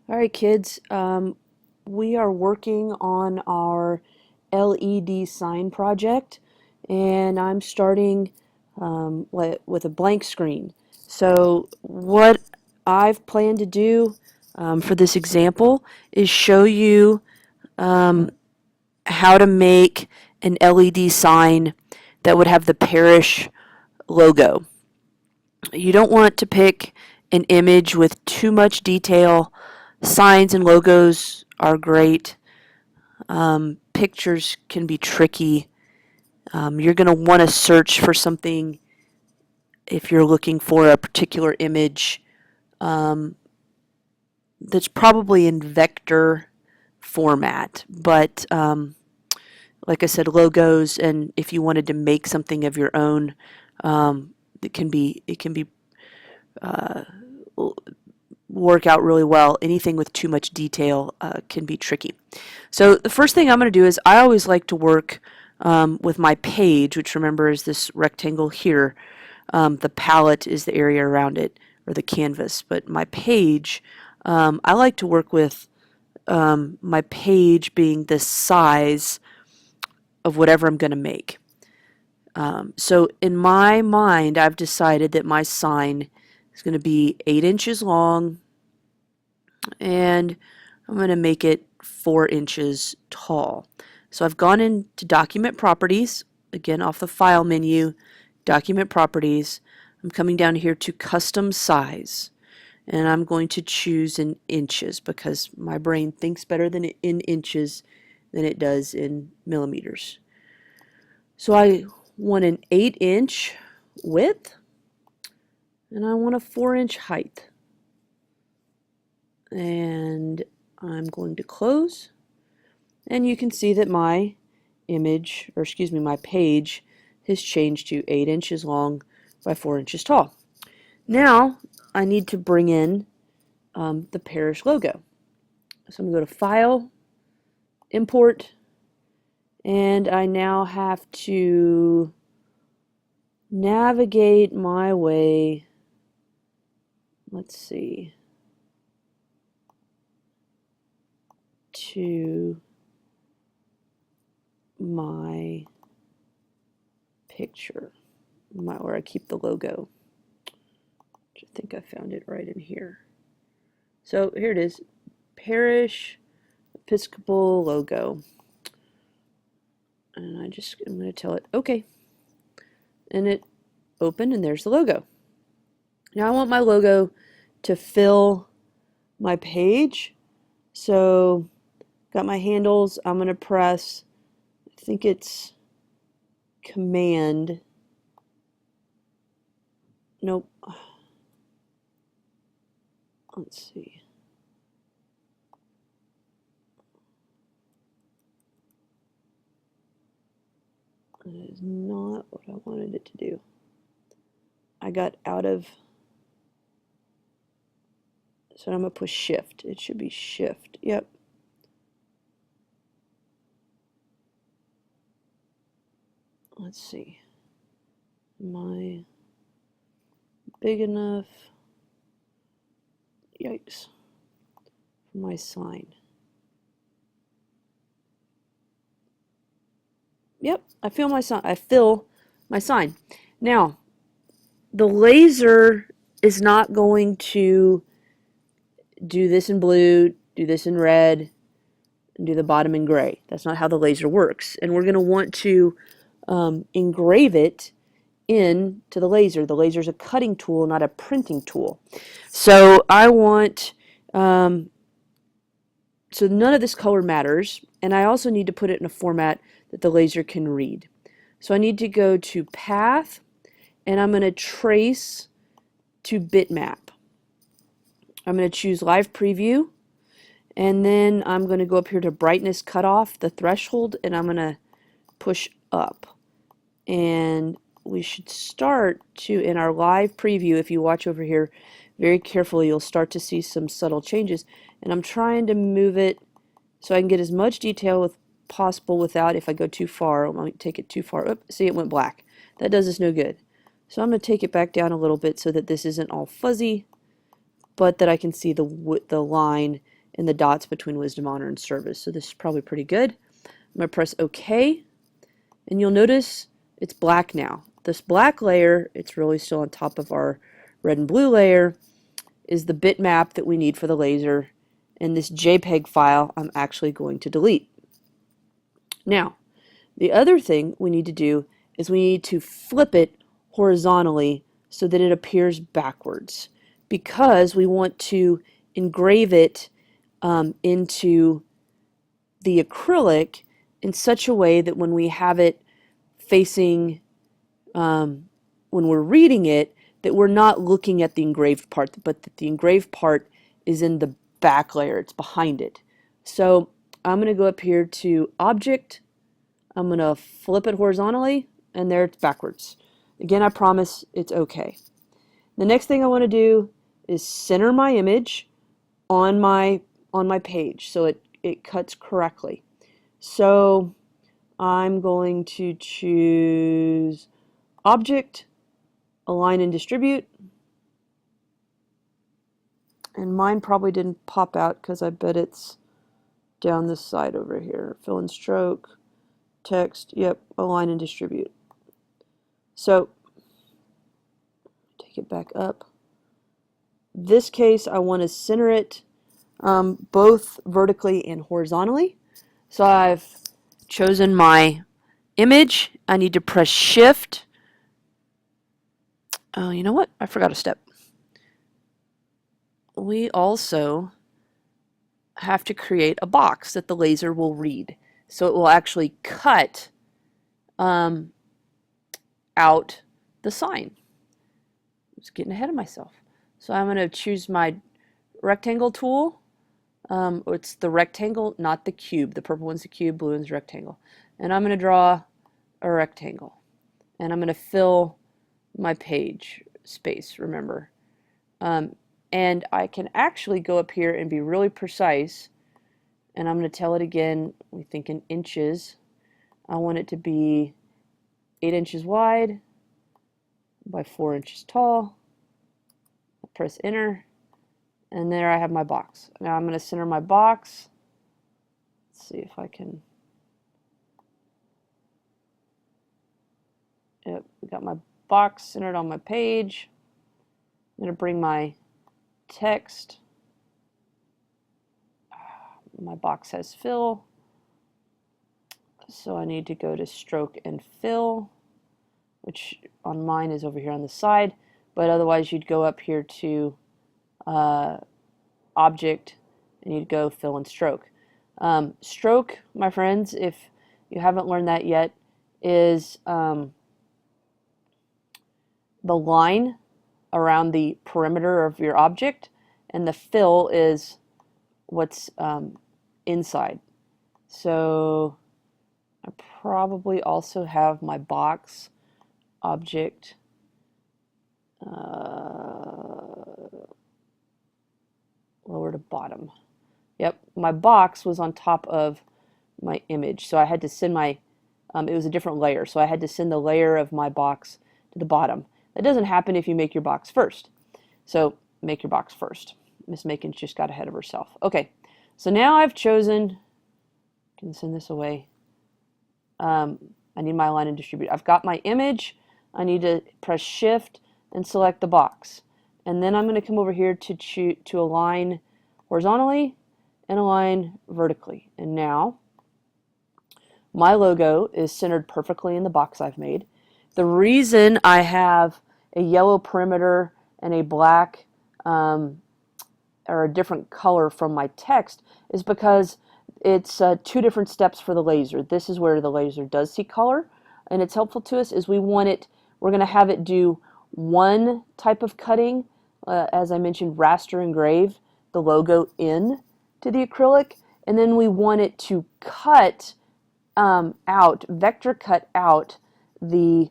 All right, kids, we are working on our LED sign project, and I'm starting with a blank screen. So what I've planned to do for this example is show you how to make an LED sign that would have the parish logo. You don't want to pick an image with too much detail. Signs and logos are great. Pictures can be tricky. You're going to want to search for something if you're looking for a particular image that's probably in vector format. But like I said, logos, and if you wanted to make something of your own, it can be work out really well. Anything with too much detail can be tricky. So the first thing I'm going to do is I always like to work with my page, which remember is this rectangle here. The palette is the area around it, or the canvas. But my page, I like to work with my page being the size of whatever I'm going to make. So in my mind, I've decided that my sign is going to be 8 inches long, and I'm going to make it 4 inches tall. So I've gone into Document Properties, again off the File menu, Document Properties. I'm coming down here to Custom Size, and I'm going to choose in inches because my brain thinks better in inches than it does in millimeters. So I want an 8-inch width, and I want a 4-inch height. And I'm going to close, and you can see that my image, or excuse me, my page has changed to 8 inches long by 4 inches tall. Now I need to bring in the parish logo. So I'm going to go to File, Import, and I now have to navigate my way, let's see, to my picture, where I keep the logo. I think I found it right in here. So here it is, Parish Episcopal logo. And I'm going to tell it OK. And it opened, and there's the logo. Now I want my logo to fill my page. So got my handles. I'm going to press, I think it's Command. Nope. Let's see. That is not what I wanted it to do. I got out of, so I'm going to push Shift. It should be Shift. Yep. Let's see. Am I big enough? Yikes. For my sign. Yep, I fill my sign. Now, the laser is not going to do this in blue, do this in red, and do the bottom in gray. That's not how the laser works. And we're going to want to engrave it into the laser. The laser is a cutting tool, not a printing tool. So I want, so none of this color matters, and I also need to put it in a format that the laser can read. So I need to go to Path, and I'm going to trace to Bitmap. I'm going to choose Live Preview, and then I'm going to go up here to Brightness Cutoff, the threshold, and I'm going to push up. And we should start to, in our live preview, if you watch over here very carefully, you'll start to see some subtle changes. And I'm trying to move it so I can get as much detail as possible without, if I go too far, I might take it too far. Oop, see, it went black. That does us no good. So I'm going to take it back down a little bit so that this isn't all fuzzy, but that I can see the line and the dots between wisdom, honor, and service. So this is probably pretty good. I'm going to press OK, and you'll notice it's black now. This black layer, it's really still on top of our red and blue layer, is the bitmap that we need for the laser, and this JPEG file I'm actually going to delete. Now, the other thing we need to do is we need to flip it horizontally so that it appears backwards, because we want to engrave it into the acrylic in such a way that when we have it facing, when we're reading it, that we're not looking at the engraved part, but that the engraved part is in the back layer, it's behind it. So I'm going to go up here to Object, I'm going to flip it horizontally, and there it's backwards. Again, I promise it's okay. The next thing I want to do is center my image on my page so it cuts correctly. So I'm going to choose Object, Align and Distribute. And mine probably didn't pop out because I bet it's down this side over here. Fill and stroke, text, yep, Align and Distribute. So take it back up. This case, I want to center it both vertically and horizontally. So I've chosen my image. I need to press Shift. Oh, you know what? I forgot a step. We also have to create a box that the laser will read. So it will actually cut out the sign. I'm just getting ahead of myself. So I'm going to choose my rectangle tool. It's the rectangle, not the cube. The purple one's the cube, blue one's the rectangle. And I'm going to draw a rectangle. And I'm going to fill my page space, remember. And I can actually go up here and be really precise. And I'm going to tell it again, we think in inches. I want it to be 8 inches wide by 4 inches tall. I press enter, and there I have my box. Now I'm going to center my box. Let's see if I can. Yep, we got my box centered on my page. I'm going to bring my text. My box has fill, so I need to go to stroke and fill, which on mine is over here on the side, but otherwise you'd go up here to Object and you'd go fill and stroke. Stroke, my friends, if you haven't learned that yet, is the line around the perimeter of your object, and the fill is what's inside. So I probably also have my box object lower to bottom. Yep, my box was on top of my image, so I had to send my it was a different layer, so I had to send the layer of my box to the bottom. That doesn't happen if you make your box first. So make your box first. Miss Makin's just got ahead of herself. Okay, so now I've chosen, I can send this away. I need my align and distribute. I've got my image. I need to press Shift and select the box. And then I'm going to come over here to align horizontally and align vertically. And now my logo is centered perfectly in the box I've made. The reason I have a yellow perimeter and a black or a different color from my text is because it's 2 different steps for the laser. This is where the laser does see color, and it's helpful to us is we're going to have it do one type of cutting, as I mentioned, raster engrave the logo in to the acrylic, and then we want it to cut out, vector cut out the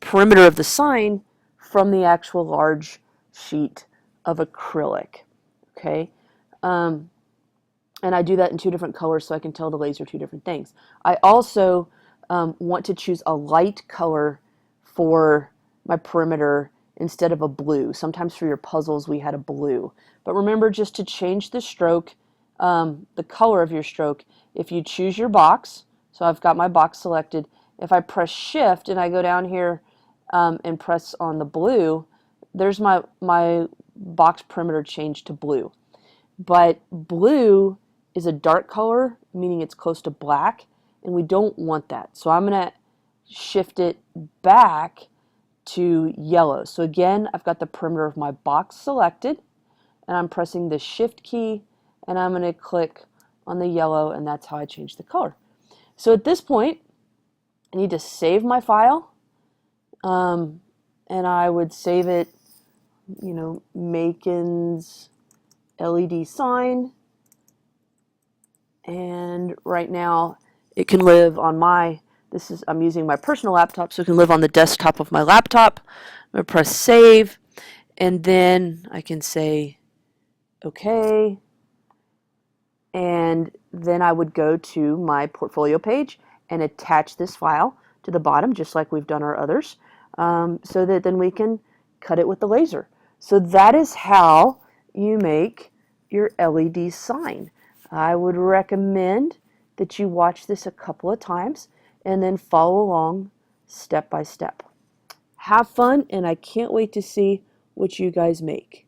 perimeter of the sign from the actual large sheet of acrylic. Okay, and I do that in 2 different colors so I can tell the laser 2 different things. I also want to choose a light color for my perimeter instead of a blue. Sometimes for your puzzles we had a blue. But remember just to change the stroke, the color of your stroke, if you choose your box, so I've got my box selected, if I press shift and I go down here and press on the blue, there's my box perimeter changed to blue. But blue is a dark color, meaning it's close to black, and we don't want that. So I'm going to shift it back to yellow. So again, I've got the perimeter of my box selected, and I'm pressing the shift key, and I'm going to click on the yellow, and that's how I change the color. So at this point, I need to save my file, and I would save it, Macon's LED sign, and right now it can live on I'm using my personal laptop, so it can live on the desktop of my laptop. I'm going to press save, and then I can say okay, and then I would go to my portfolio page and attach this file to the bottom, just like we've done our others, so that then we can cut it with the laser. So that is how you make your LED sign. I would recommend that you watch this a couple of times and then follow along step by step. Have fun, and I can't wait to see what you guys make.